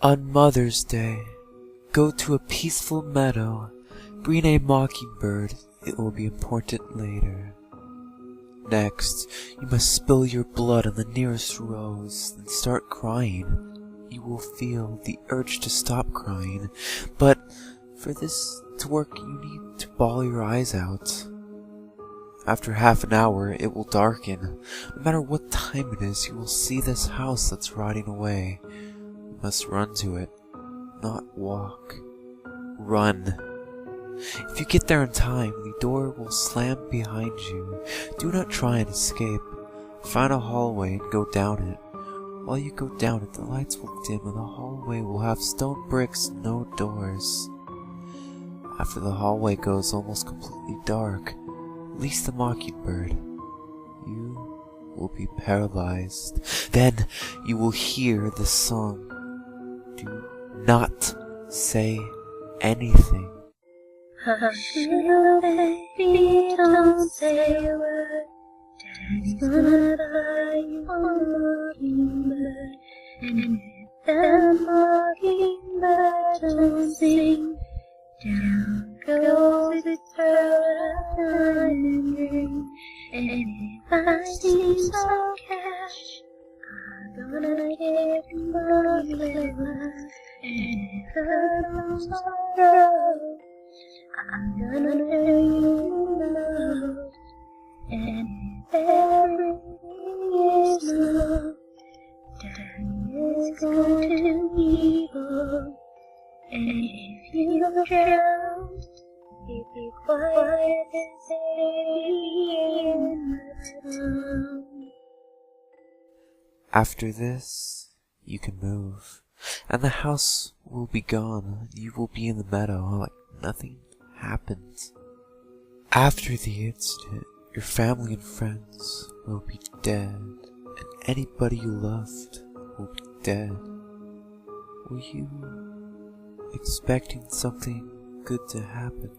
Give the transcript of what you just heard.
On Mother's Day, go to a peaceful meadow, bring a mockingbird, it will be important later. Next, you must spill your blood on the nearest rose, then start crying. You will feel the urge to stop crying, but for this to work you need to bawl your eyes out. After half an hour, it will darken. No matter what time it is, you will see this house that's rotting away. You must run to it, not walk. Run. If you get there in time, the door will slam behind you. Do not try and escape. Find a hallway and go down it. While you go down it, the lights will dim and the hallway will have stone bricks, no doors. After the hallway goes almost completely dark, release the mockingbird. You will be paralyzed. Then you will hear the song. Do not say anything. Hush, little baby, don't say a word. Daddy's gonna buy you a mockingbird. And if that mockingbird don't sing, down goes its throat a diamond ring. And if I see some cash, I'm gonna give you all you ever. And if her arms are broke, I'm gonna know you love. And if everything is love, Daddy is going to be home. And if you drown, be quiet and stay in the town. After this, you can move, and the house will be gone. You will be in the meadow like nothing happened. After the incident, your family and friends will be dead, and anybody you loved will be dead. Were you expecting something good to happen?